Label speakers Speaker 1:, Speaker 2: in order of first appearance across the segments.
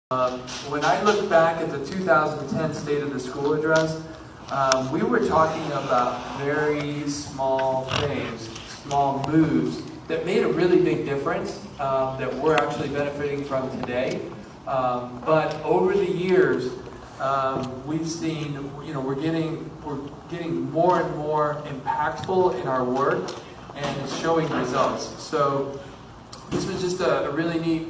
Speaker 1: When I look back at the 2010 State of the School Address, we were talking about very small things, small moves that made a really big difference that we're actually benefiting from today. But over the years, we've seen, we're getting more and more impactful in our work and showing results. So this was just a really neat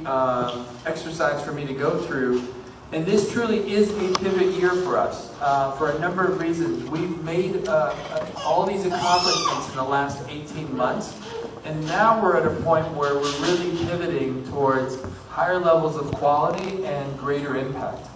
Speaker 1: exercise for me to go through. And this truly is a pivot year for us for a number of reasons. We've made all these accomplishments in the last 18 months. And now we're at a point where we're really pivoting towards higher levels of quality and greater impact.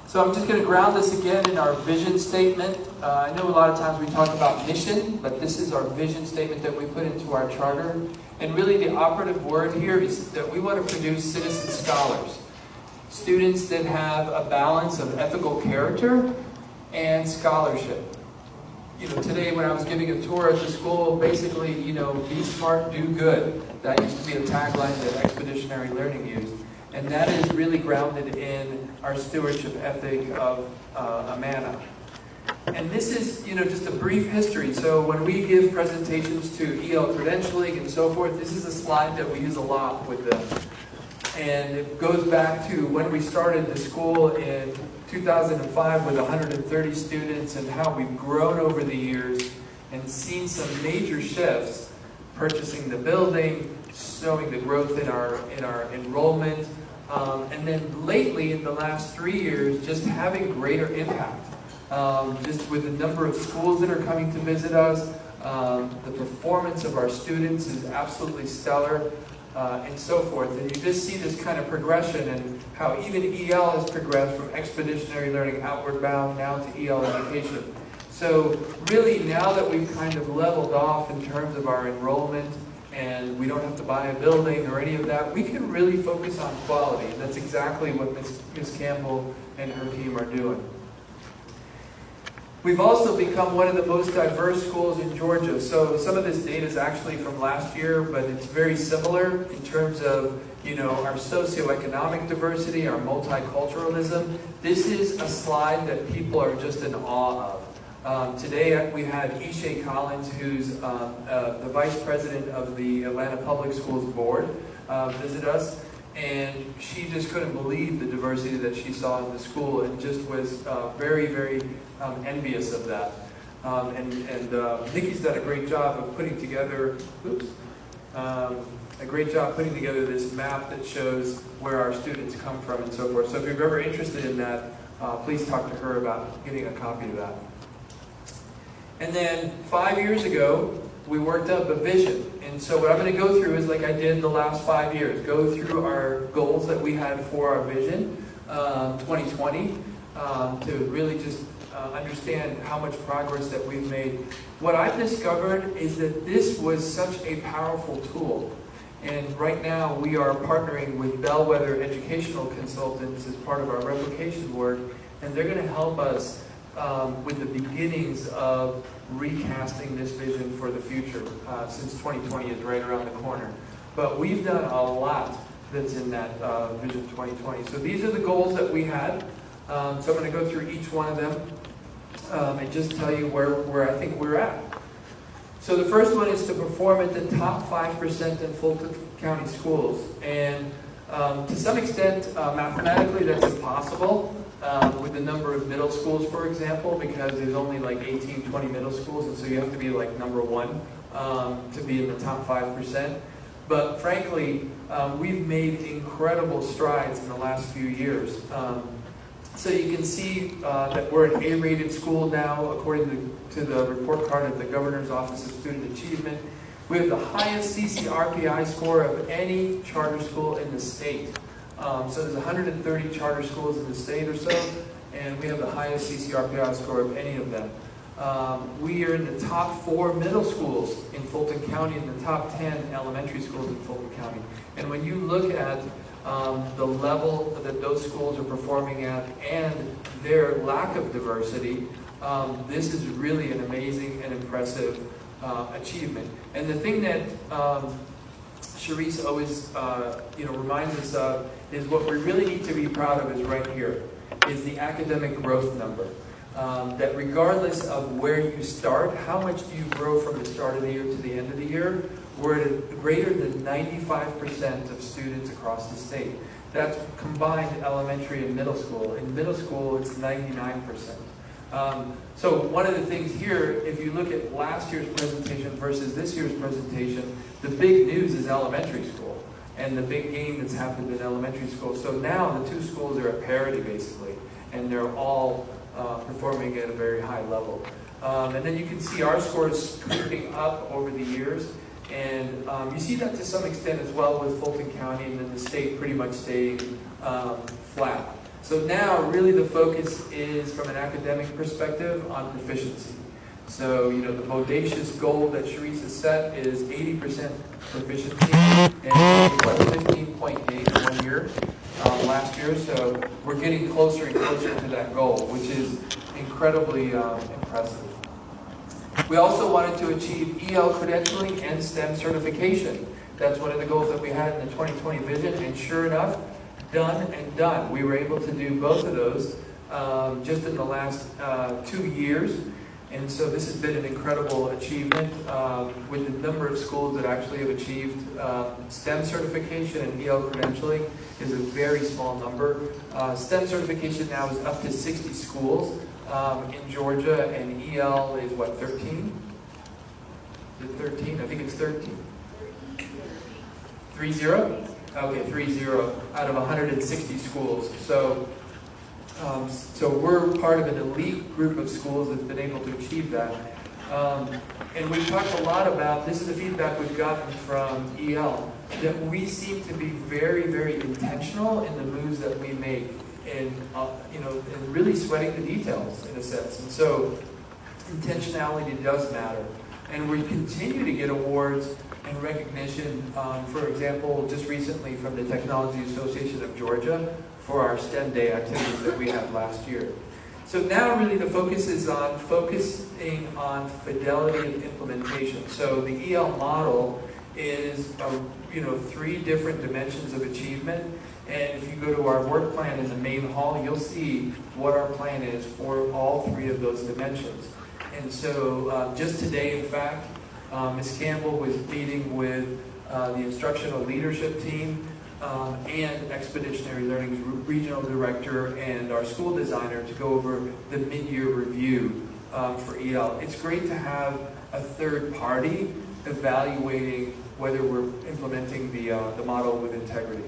Speaker 1: So I'm just going to ground this again in our vision statement. I know a lot of times we talk about mission, but this is our vision statement that we put into our charter. And really the operative word here is that we want to produce citizen scholars. Students that have a balance of ethical character and scholarship. Today when I was giving a tour at the school, basically, be smart, do good. That used to be a tagline that Expeditionary Learning used. And that is really grounded in our stewardship ethic of Amana. And this is, just a brief history. So when we give presentations to EL credentialing and so forth, this is a slide that we use a lot with them. And it goes back to when we started the school in 2005 with 130 students and how we've grown over the years and seen some major shifts, purchasing the building, showing the growth in our enrollment, and then lately in the last 3 years, just having greater impact. Just with the number of schools that are coming to visit us, the performance of our students is absolutely stellar, and so forth. And you just see this kind of progression and how even EL has progressed from expeditionary learning outward bound now to EL education. So really now that we've kind of leveled off in terms of our enrollment and we don't have to buy a building or any of that, we can really focus on quality. And that's exactly what Ms. Campbell and her team are doing. We've also become one of the most diverse schools in Georgia. So some of this data is actually from last year, but it's very similar in terms of, our socioeconomic diversity, our multiculturalism. This is a slide that people are just in awe of. Today we had Ishay Collins, who's the Vice President of the Atlanta Public Schools Board, visit us. And she just couldn't believe the diversity that she saw in the school and just was very, very envious of that. And Nikki's done a great job of putting together, this map that shows where our students come from and so forth. So if you're ever interested in that, please talk to her about getting a copy of that. And then 5 years ago, we worked up a vision. And so what I'm going to go through is like I did the last 5 years, go through our goals that we had for our vision 2020 to really just understand how much progress that we've made. What I've discovered is that this was such a powerful tool. And right now we are partnering with Bellwether Educational Consultants as part of our replication work, and they're going to help us with the beginnings of recasting this vision for the future, since 2020 is right around the corner. But we've done a lot that's in that Vision 2020. So these are the goals that we had. So I'm going to go through each one of them and just tell you where I think we're at. So the first one is to perform at the top 5% in Fulton County schools. And to some extent, mathematically, that's impossible. With the number of middle schools, for example, because there's only like 18, 20 middle schools, and so you have to be like number one to be in the top 5%. But frankly, we've made incredible strides in the last few years. So you can see that we're an A-rated school now, according to the report card of the Governor's Office of Student Achievement. We have the highest CCRPI score of any charter school in the state. So there's 130 charter schools in the state or so, and we have the highest CCRPI score of any of them. We are in the top 4 middle schools in Fulton County and the top 10 elementary schools in Fulton County. And when you look at the level that those schools are performing at and their lack of diversity, this is really an amazing and impressive achievement. And the thing that Charisse always reminds us of is what we really need to be proud of is right here, is the academic growth number. That regardless of where you start, how much do you grow from the start of the year to the end of the year, we're at greater than 95% of students across the state. That's combined elementary and middle school. In middle school, it's 99%. So one of the things here, if you look at last year's presentation versus this year's presentation, the big news is elementary school and the big gain that's happened in elementary school. So now the two schools are at parity basically, and they're all performing at a very high level. And then you can see our scores creeping up over the years. And you see that to some extent as well with Fulton County, and then the state pretty much staying flat. So now really the focus is, from an academic perspective, on proficiency. So, you know, the bodacious goal that Sharice has set is 80% proficiency, and 15-point gain in 1 year last year. So we're getting closer and closer to that goal, which is incredibly impressive. We also wanted to achieve EL credentialing and STEM certification. That's one of the goals that we had in the 2020 vision, and sure enough, done and done. We were able to do both of those just in the last 2 years, and so this has been an incredible achievement with the number of schools that actually have achieved STEM certification, and EL credentialing is a very small number. STEM certification now is up to 60 schools in Georgia, and EL is what, 13? Is it 13? I think it's 13. 3-0? Okay, 3-0 out of 160 schools. So, so we're part of an elite group of schools that's been able to achieve that. And we've talked a lot about, this is the feedback we've gotten from EL, that we seem to be very, very intentional in the moves that we make, and you know, and really sweating the details in a sense. And so intentionality does matter. And we continue to get awards and recognition, for example, just recently from the Technology Association of Georgia for our STEM Day activities that we had last year. So now really the focus is on focusing on fidelity and implementation. So the EL model is, you know, 3 different dimensions of achievement. And if you go to our work plan in the main hall, you'll see what our plan is for all 3 of those dimensions. And so just today, in fact, Ms. Campbell was meeting with the instructional leadership team and Expeditionary Learning's regional director and our school designer to go over the mid-year review for EL. It's great to have a third party evaluating whether we're implementing the model with integrity.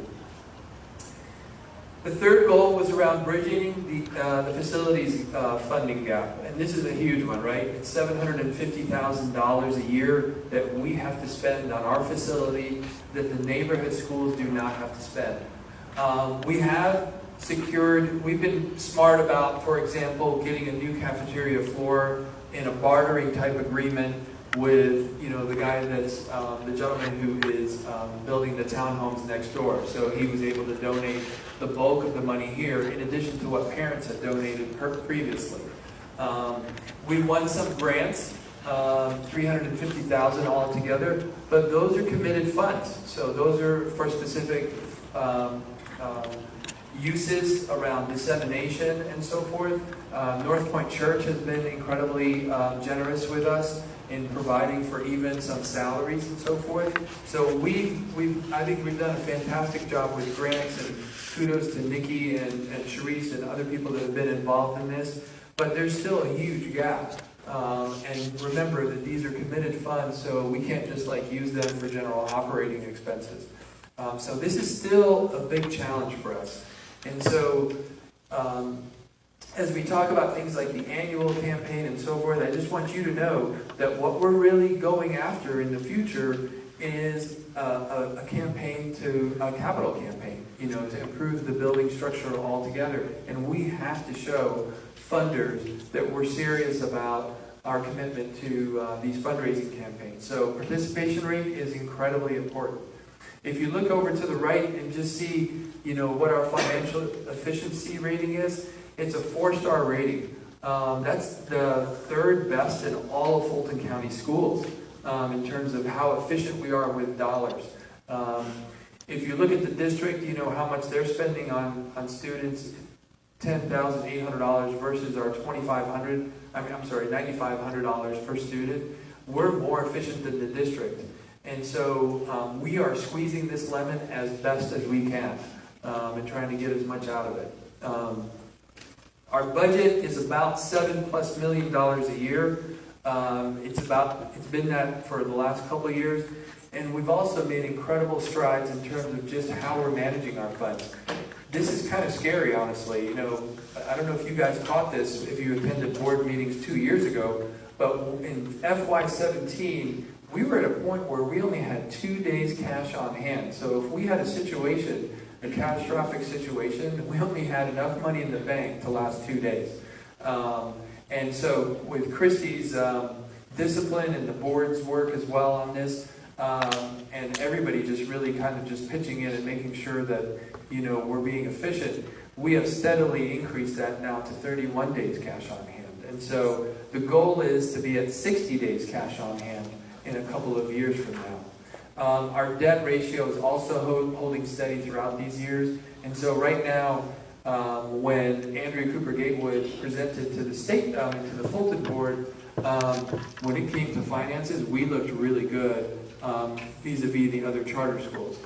Speaker 1: The third goal was around bridging the facilities funding gap. And this is a huge one, right? It's $750,000 a year that we have to spend on our facility that the neighborhood schools do not have to spend. We have secured, we've been smart about, for example, getting a new cafeteria floor in a bartering type agreement with, you know, the guy that's the gentleman who is building the townhomes next door. So he was able to donate the bulk of the money here, in addition to what parents had donated previously. We won some grants, $350,000 altogether, but those are committed funds. So those are for specific uses around dissemination and so forth. North Point Church has been incredibly generous with us in providing for even some salaries and so forth. So I think we've done a fantastic job with grants, and kudos to Nikki and Sharice and other people that have been involved in this. But there's still a huge gap. And remember that these are committed funds, so we can't just like use them for general operating expenses. So this is still a big challenge for us. And so as we talk about things like the annual campaign and so forth, I just want you to know that what we're really going after in the future is a capital campaign, you know, to improve the building structure altogether. And we have to show funders that we're serious about our commitment to these fundraising campaigns. So participation rate is incredibly important. If you look over to the right and just see, you know, what our financial efficiency rating is, it's a 4-star rating. That's the 3rd best in all of Fulton County schools in terms of how efficient we are with dollars. If you look at the district, you know how much they're spending on students, $10,800 versus our $9,500 per student. We're more efficient than the district. And so we are squeezing this lemon as best as we can and trying to get as much out of it. Our budget is about $7+ million a year. It's been that for the last couple of years. And we've also made incredible strides in terms of just how we're managing our funds. This is kind of scary, honestly. You know, I don't know if you guys caught this, if you attended board meetings 2 years ago, but in FY17, we were at a point where we only had 2 days cash on hand. So if we had a situation, a catastrophic situation, we only had enough money in the bank to last 2 days. And so with Christy's discipline and the board's work as well on this, and everybody just really kind of just pitching in and making sure that, you know, we're being efficient, we have steadily increased that now to 31 days cash on hand. And so the goal is to be at 60 days cash on hand in a couple of years from now. Our debt ratio is also holding steady throughout these years. And so right now, when Andrea Cooper Gatewood presented to the state, to the Fulton board, when it came to finances, we looked really good vis-a-vis the other charter schools.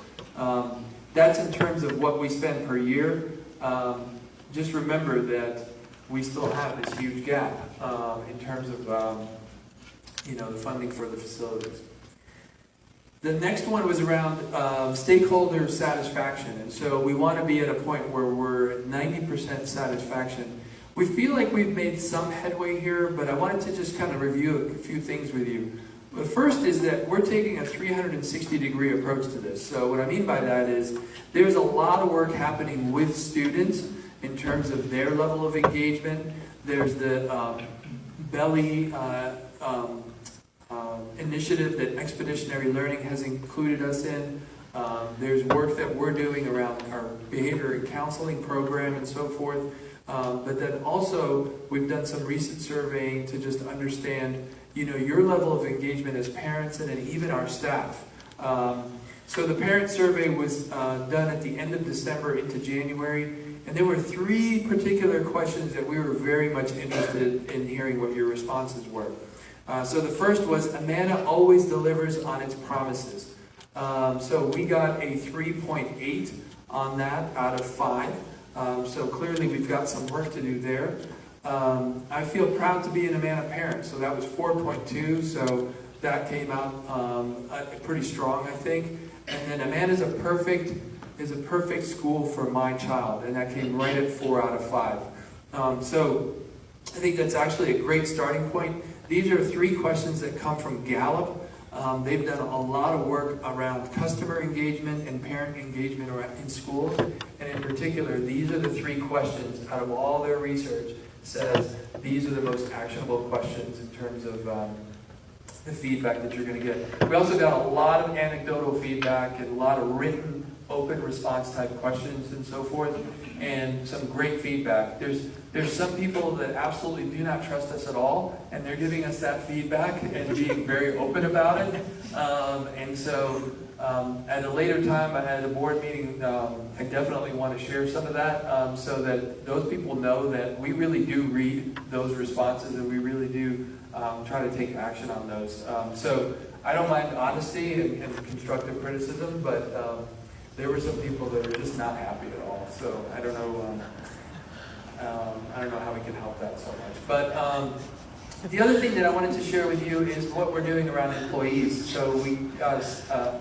Speaker 1: That's in terms of what we spend per year. Just remember that we still have this huge gap in terms of you know, the funding for the facilities. The next one was around stakeholder satisfaction. And so we want to be at a point where we're at 90% satisfaction. We feel like we've made some headway here, but I wanted to just kind of review a few things with you. The first is that we're taking a 360-degree approach to this. So what I mean by that is there's a lot of work happening with students in terms of their level of engagement. There's the Belly initiative that Expeditionary Learning has included us in. There's work that we're doing around our behavior and counseling program and so forth. But then also we've done some recent surveying to just understand, you know, your level of engagement as parents and then even our staff. So the parent survey was done at the end of December into January, and there were 3 particular questions that we were very much interested in hearing what your responses were. So the first was, Amana always delivers on its promises. So we got a 3.8 on that out of 5. So clearly we've got some work to do there. I feel proud to be an Amana parent, so that was 4.2, so that came out pretty strong, I think. And then Amana is a perfect school for my child, and that came right at 4 out of 5. So I think that's actually a great starting point. These are 3 questions that come from Gallup. They've done a lot of work around customer engagement and parent engagement in schools. And in particular, these are the 3 questions out of all their research says these are the most actionable questions in terms of the feedback that you're going to get. We also got a lot of anecdotal feedback and a lot of written, open response type questions and so forth, and some great feedback. There's some people that absolutely do not trust us at all, and they're giving us that feedback and being very open about it. And so at a later time, at a board meeting, I definitely want to share some of that so that those people know that we really do read those responses and we really do try to take action on those. So I don't mind honesty and constructive criticism, but there were some people that are just not happy at all. So I don't know. I don't know how we can help that so much. But the other thing that I wanted to share with you is what we're doing around employees. So we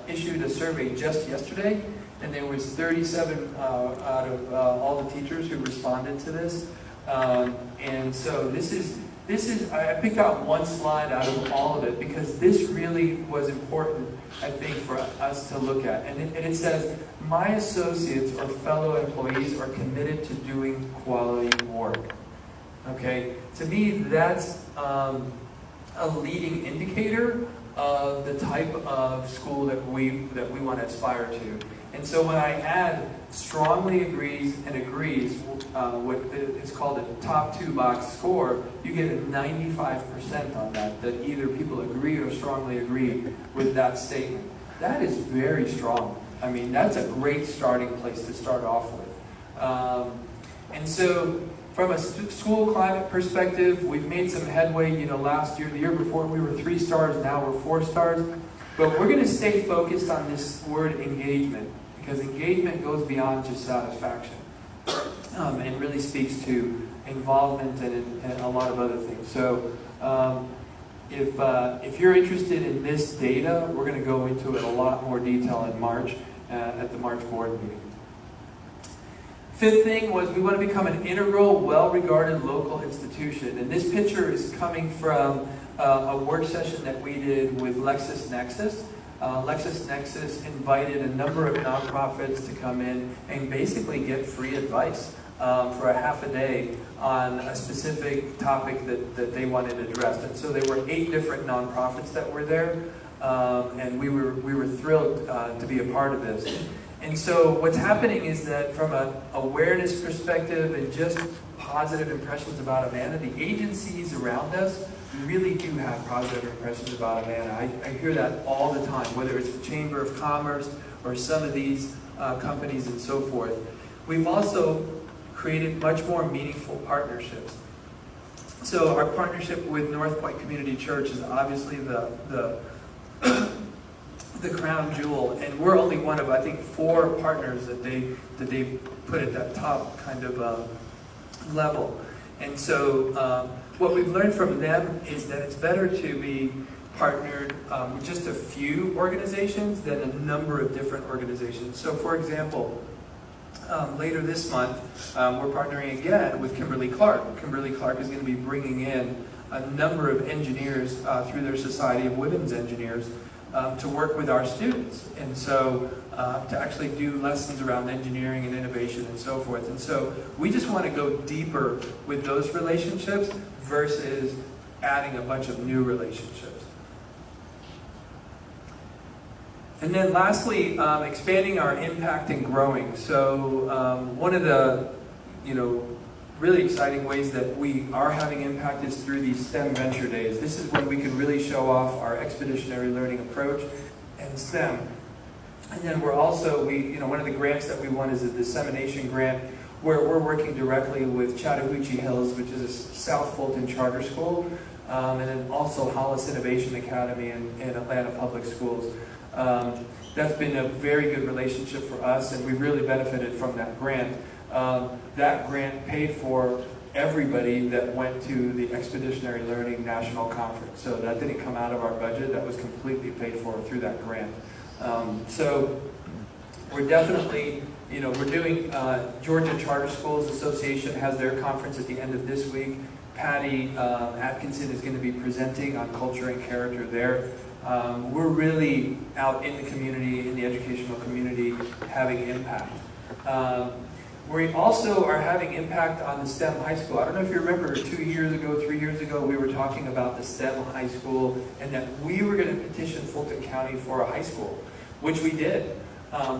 Speaker 1: issued a survey just yesterday, and there was 37 out of all the teachers who responded to this. And so this is I picked out one slide out of all of it because this really was important, I think, for us to look at. And it says, my associates or fellow employees are committed to doing quality work. Okay? To me, that's a leading indicator of the type of school that we want to aspire to. And so when I add strongly agrees and agrees, what is called a top 2 box score, you get a 95% on that either people agree or strongly agree with that statement. That is very strong. I mean, that's a great starting place to start off with. And so, from a school climate perspective, we've made some headway. You know, last year, the year before, we were 3 stars. Now we're 4 stars. But we're going to stay focused on this word engagement, because engagement goes beyond just satisfaction, and really speaks to involvement and a lot of other things. So, if you're interested in this data, we're going to go into it a lot more detail in March at the March board meeting. 5th thing was we want to become an integral, well-regarded local institution. And this picture is coming from a work session that we did with LexisNexis. LexisNexis invited a number of nonprofits to come in and basically get free advice for a half a day on a specific topic that they wanted addressed. And so there were 8 different nonprofits that were there, and we were thrilled to be a part of this. And so what's happening is that from an awareness perspective and just positive impressions about Amana, the agencies around us really do have positive impressions about Amana. I hear that all the time, whether it's the Chamber of Commerce or some of these companies and so forth. We've also created much more meaningful partnerships. So our partnership with North Point Community Church is obviously the crown jewel, and we're only one of, I think, 4 partners that they put at that top kind of level. And so what we've learned from them is that it's better to be partnered with just a few organizations than a number of different organizations. So for example, later this month, we're partnering again with Kimberly-Clark. Kimberly-Clark is going to be bringing in a number of engineers through their Society of Women's Engineers to work with our students, and so to actually do lessons around engineering and innovation and so forth. And so we just want to go deeper with those relationships versus adding a bunch of new relationships. And then lastly, expanding our impact and growing. So one of the, really exciting ways that we are having impact is through these STEM Venture Days. This is when we can really show off our expeditionary learning approach and STEM. And then we're also, one of the grants that we won is a dissemination grant where we're working directly with Chattahoochee Hills, which is a South Fulton charter school, and then also Hollis Innovation Academy in Atlanta Public Schools. That's been a very good relationship for us, and we've really benefited from that grant. That grant paid for everybody that went to the Expeditionary Learning National Conference. So that didn't come out of our budget, that was completely paid for through that grant. So we're definitely, we're doing, Georgia Charter Schools Association has their conference at the end of this week. Patty Atkinson is going to be presenting on culture and character there. We're really out in the community, in the educational community, having impact. We also are having impact on the STEM high school. I don't know if you remember 2 years ago, 3 years ago, we were talking about the STEM high school and that we were going to petition Fulton County for a high school, which we did.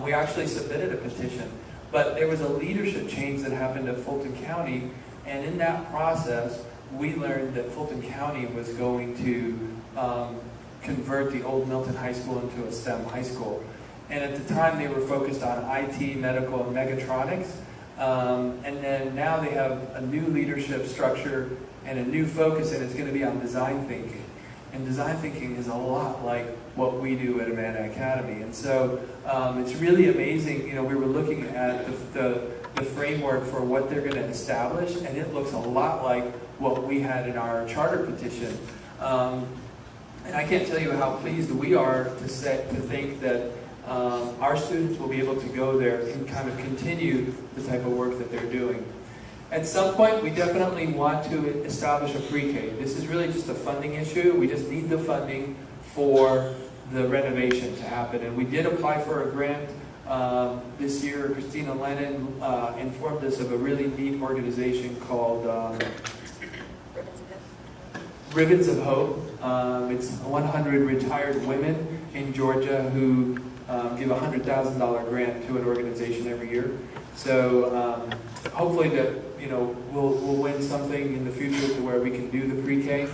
Speaker 1: We actually submitted a petition, but there was a leadership change that happened at Fulton County, and in that process, we learned that Fulton County was going to convert the old Milton High School into a STEM high school. And at the time, they were focused on IT, medical, and mechatronics. And then now they have a new leadership structure and a new focus, and it's going to be on design thinking. And design thinking is a lot like what we do at Amana Academy. And so it's really amazing. We were looking at the framework for what they're going to establish, and it looks a lot like what we had in our charter petition. And I can't tell you how pleased we are to think that our students will be able to go there and kind of continue the type of work that they're doing. At some point, we definitely want to establish a pre-K. This is really just a funding issue. We just need the funding for the renovation to happen. And we did apply for a grant this year. Christina Lennon informed us of a really neat organization called Ribbons of Hope. It's 100 retired women in Georgia who give a $100,000 grant to an organization every year. So hopefully that we'll win something in the future to where we can do the pre-K,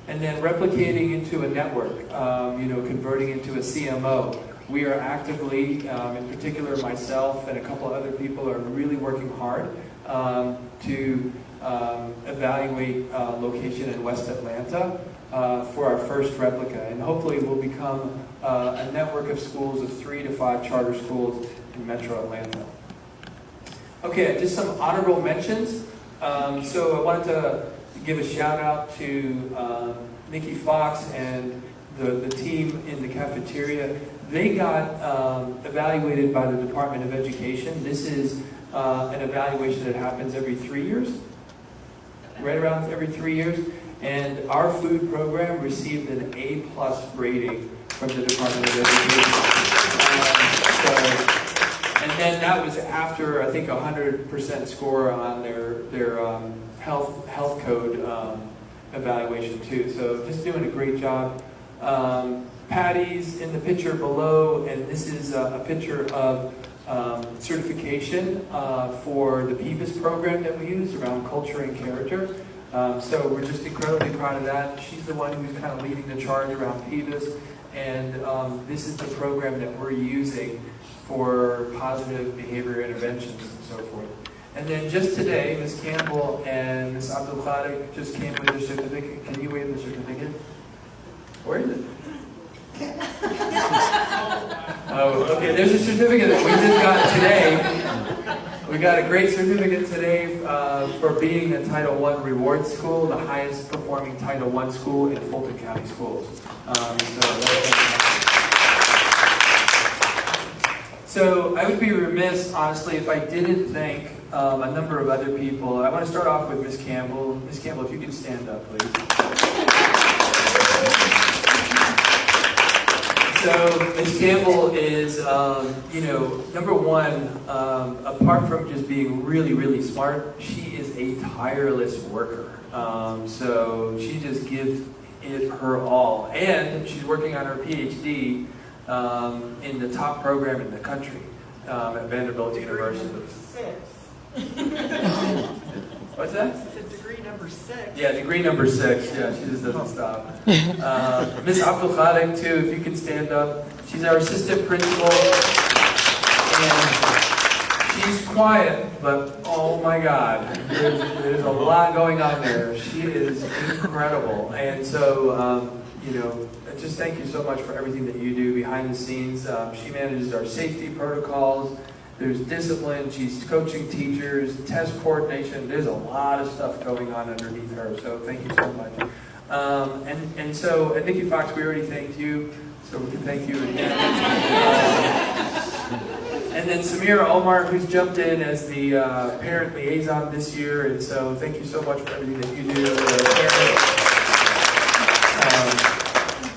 Speaker 1: and then replicating into a network, converting into a CMO. We are actively, in particular myself and a couple of other people are really working hard to evaluate location in West Atlanta for our first replica. And hopefully we'll become a network of schools of 3 to 5 charter schools in Metro Atlanta. Okay, just some honorable mentions. So I wanted to give a shout out to Nikki Fox and the team in the cafeteria. They got evaluated by the Department of Education. This is an evaluation that happens every 3 years, right around every 3 years. And our food program received an A+ rating from the Department of Education. And then that was after, I think, 100% score on their health code evaluation too. So just doing a great job. Patty's in the picture below, and this is a picture of certification for the PEBIS program that we use around culture and character. So we're just incredibly proud of that. She's the one who's kind of leading the charge around PEBIS, and this is the program that we're using for positive behavior interventions and so forth. And then just today, Ms. Campbell and Ms. Abdul Khalik just came with their certificate. Can you wave the certificate? Where is it? Oh, okay, there's a certificate that we just got today. We got a great certificate today for being a Title I reward school, the highest performing Title I school in Fulton County Schools. So I would be remiss, honestly, if I didn't thank a number of other people. I want to start off with Ms. Campbell. Ms. Campbell, if you could stand up, please. So Ms. Campbell is, number one, apart from just being really, really smart, she is a tireless worker. So she just gives it her all. And she's working on her PhD in the top program in the country at Vanderbilt University. What's that?
Speaker 2: It's degree number 6.
Speaker 1: Yeah, degree number 6. Yeah, she just doesn't stop. Ms. Abdul Khalik, too, if you can stand up. She's our assistant principal. And she's quiet, but oh my God, there's a lot going on there. She is incredible. And so, just thank you so much for everything that you do behind the scenes. She manages our safety protocols. There's discipline. She's coaching teachers, test coordination. There's a lot of stuff going on underneath her. So thank you so much. And Nikki Fox, we already thanked you, so we can thank you again. And then Samira Omar, who's jumped in as the parent liaison this year. And so thank you so much for everything that you do.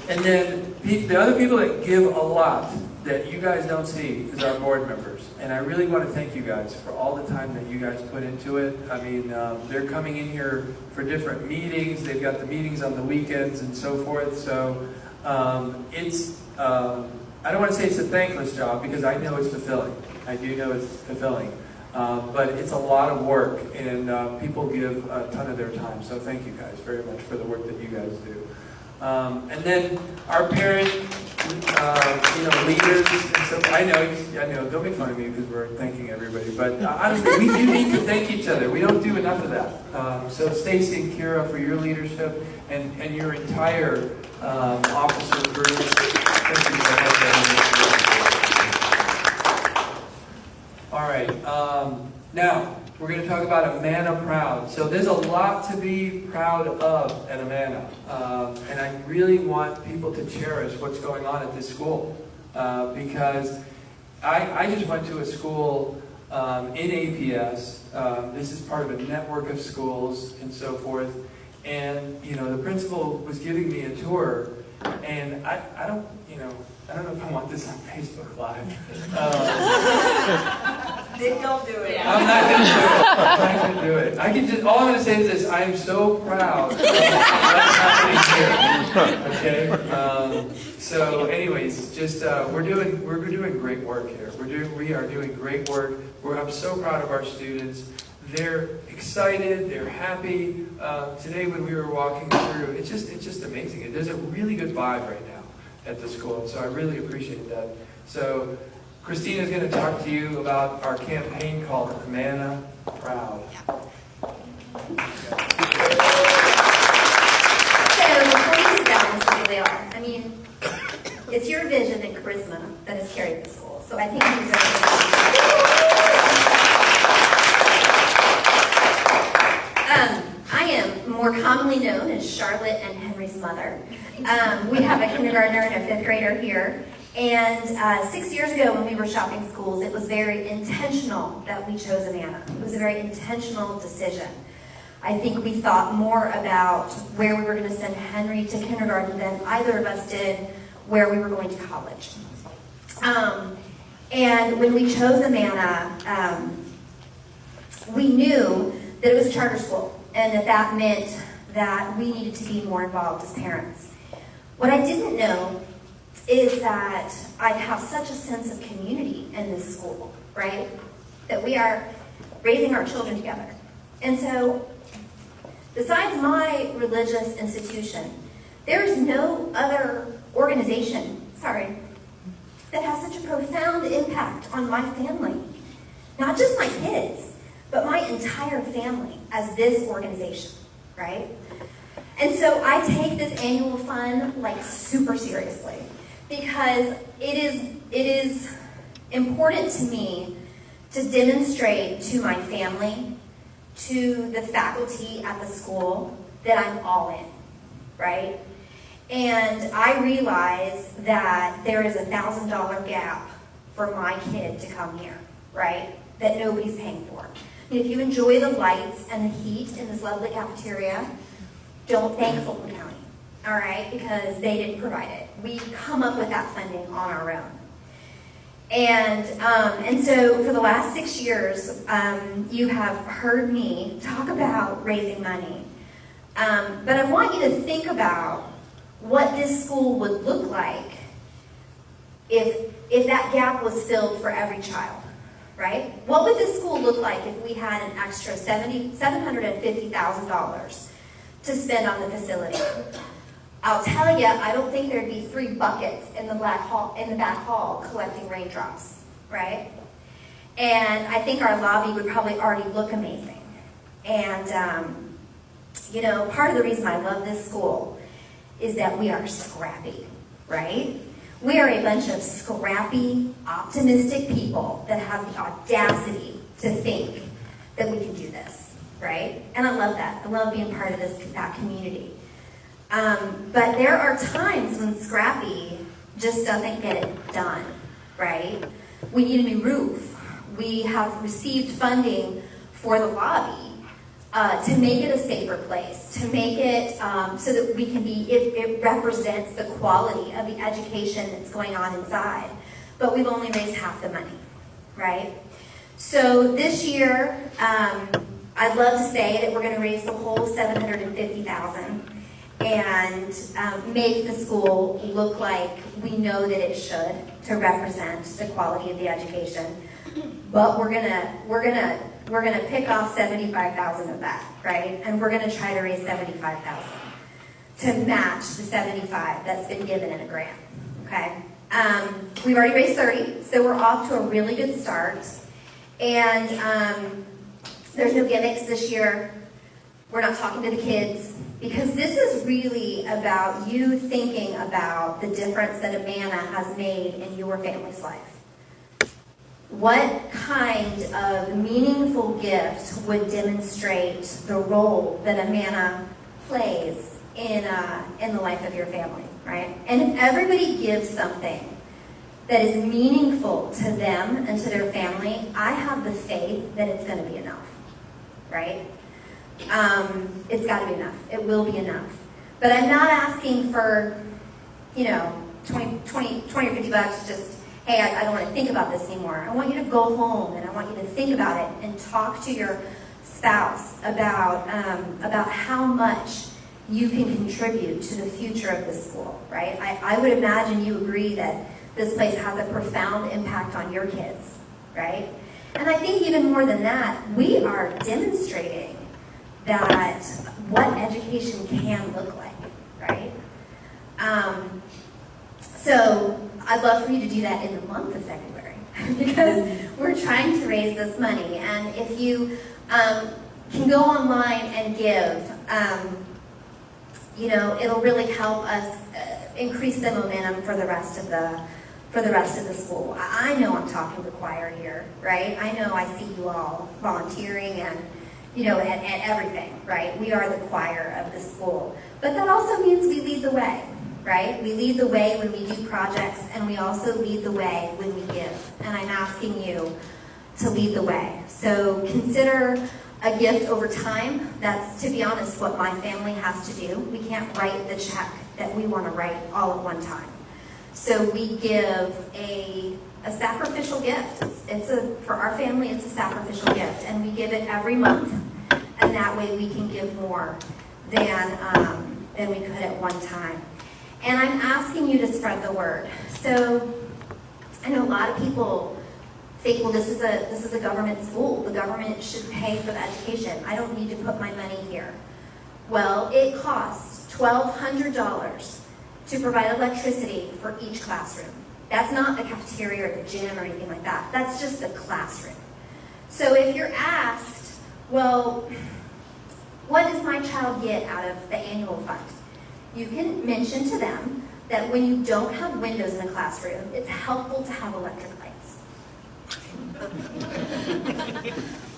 Speaker 1: And then the other people that give a lot that you guys don't see is our board members. And I really want to thank you guys for all the time that you guys put into it. I mean, they're coming in here for different meetings. They've got the meetings on the weekends and so forth. So it's, I don't want to say it's a thankless job because I know it's fulfilling. I do know it's fulfilling. But it's a lot of work, and people give a ton of their time. So thank you guys very much for the work that you guys do. And then our parent, leaders. And so I know. Don't make fun of me because we're thanking everybody. But honestly, we do need to thank each other. We don't do enough of that. So Stacy and Kira for your leadership and your entire officer group. Thank you so much. All right. Now, we're going to talk about Amana Proud. So there's a lot to be proud of at Amana. And I really want people to cherish what's going on at this school. Because I just went to a school in APS. This is part of a network of schools and so forth. And, the principal was giving me a tour. And I don't know if I want this on Facebook Live.
Speaker 2: Then don't do it.
Speaker 1: I'm not going to do it. I can just, all I'm going to say is this: I am so proud of what's happening here. Okay. So, anyways, just we're doing great work here. We are doing great work. I'm so proud of our students. They're excited. They're happy. Today, when we were walking through, it's just amazing. There's a really good vibe right now at the school, so I really appreciate that. So Christina is going to talk to you about our campaign called Amana Proud.
Speaker 3: So before you sit down, let's see who they are. I mean, it's your vision and charisma that has carried the school. So I think you deserve it. I am more commonly known as Charlotte and Henry's mother. We have a kindergartner and a fifth grader here. And 6 years ago when we were shopping schools, it was very intentional that we chose Amana. It was a very intentional decision. I think we thought more about where we were going to send Henry to kindergarten than either of us did where we were going to college. And when we chose Amana, we knew that it was a charter school and that meant that we needed to be more involved as parents. What I didn't know is that I'd have such a sense of community in this school, right? That we are raising our children together. And so, besides my religious institution, there is no other organization, that has such a profound impact on my family. Not just my kids, but my entire family as this organization, right? And so I take this annual fund like super seriously because it is important to me to demonstrate to my family, to the faculty at the school, that I'm all in, right? And I realize that there is a $1,000 gap for my kid to come here, right? That nobody's paying for. And if you enjoy the lights and the heat in this lovely cafeteria, don't thank Fulton County, all right? Because they didn't provide it. We come up with that funding on our own. And so for the last 6 years, you have heard me talk about raising money. But I want you to think about what this school would look like if that gap was filled for every child, right? What would this school look like if we had an extra $750,000 to spend on the facility? I'll tell you, I don't think there'd be 3 buckets in the back hall collecting raindrops, right? And I think our lobby would probably already look amazing. And part of the reason I love this school is that we are scrappy, right? We are a bunch of scrappy, optimistic people that have the audacity to think that we can do this, right? And I love that. I love being part of that community. But there are times when scrappy just doesn't get it done, right? We need a new roof. We have received funding for the lobby to make it a safer place, to make it so that we can it represents the quality of the education that's going on inside. But we've only raised half the money, right? So this year, I'd love to say that we're going to raise the whole $750,000 and make the school look like we know that it should to represent the quality of the education. But we're gonna pick off $75,000 of that, right? And we're gonna try to raise $75,000 to match the $75,000 that's been given in a grant. Okay. We've already raised $30,000, so we're off to a really good start. And there's no gimmicks this year. We're not talking to the kids because this is really about you thinking about the difference that Amana has made in your family's life. What kind of meaningful gift would demonstrate the role that Amana plays in the life of your family, right? And if everybody gives something that is meaningful to them and to their family, I have the faith that it's going to be enough, right? It's got to be enough. It will be enough. But I'm not asking for, 20 or 50 bucks just, hey, I don't want to think about this anymore. I want you to go home and I want you to think about it and talk to your spouse about how much you can contribute to the future of the school, right? I would imagine you agree that this place has a profound impact on your kids, right? And I think even more than that, we are demonstrating that what education can look like, right? So I'd love for you to do that in the month of February because we're trying to raise this money. And if you can go online and give, it'll really help us increase the momentum for the rest of the school. I know I'm talking to the choir here, right? I know I see you all volunteering and at everything, right? We are the choir of the school. But that also means we lead the way, right? We lead the way when we do projects, and we also lead the way when we give. And I'm asking you to lead the way. So consider a gift over time. That's, to be honest, what my family has to do. We can't write the check that we want to write all at one time. So we give a sacrificial gift. For our family, it's a sacrificial gift, and we give it every month, and that way we can give more than we could at one time. And I'm asking you to spread the word. So I know a lot of people think, well, this is a government school. The government should pay for the education. I don't need to put my money here. Well, it costs $1,200 to provide electricity for each classroom. That's not the cafeteria or the gym or anything like that. That's just the classroom. So if you're asked, well, what does my child get out of the annual fund? You can mention to them that when you don't have windows in the classroom, it's helpful to have electric lights.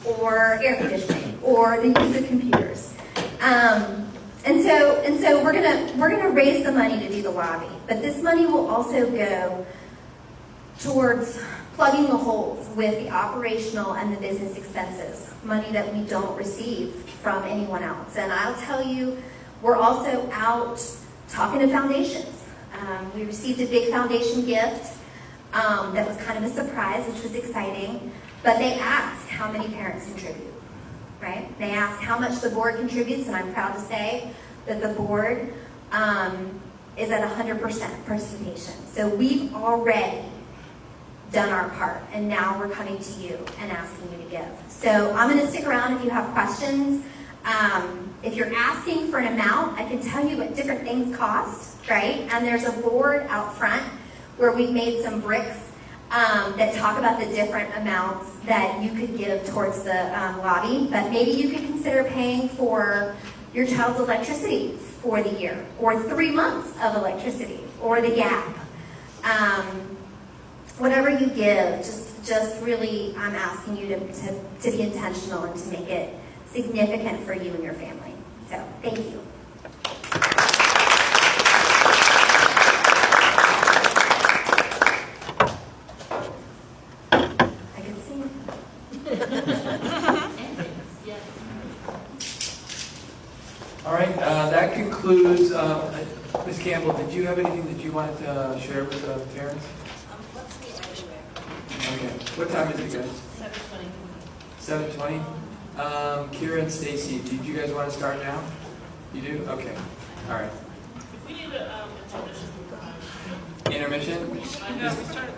Speaker 3: Or air conditioning, or the use of computers. And so we're gonna raise the money to do the lobby, but this money will also go towards plugging the holes with the operational and the business expenses, money that we don't receive from anyone else. And I'll tell you, we're also out talking to foundations. We received a big foundation gift that was kind of a surprise, which was exciting, but they asked how many parents contribute, right? They asked how much the board contributes, and I'm proud to say that the board is at 100% participation. So we've already done our part, and now we're coming to you and asking you to give. So I'm going to stick around if you have questions. If you're asking for an amount, I can tell you what different things cost, right? And there's a board out front where we've made some bricks that talk about the different amounts that you could give towards the lobby. But maybe you could consider paying for your child's electricity for the year, or 3 months of electricity, or the gap. Whatever you give, just really, I'm asking you to be intentional and to make it significant for you and your family. So, thank you. I can see it.
Speaker 1: All right, that concludes. Ms. Campbell, did you have anything that you wanted to share with parents?
Speaker 2: What's the anywhere?
Speaker 1: Okay. What time is it, guys? 7:20. 7:20. Kira and Stacy, did you guys want to start now? You do? Okay. All right.
Speaker 4: If we need an intermission.
Speaker 1: Intermission?
Speaker 4: No, we started.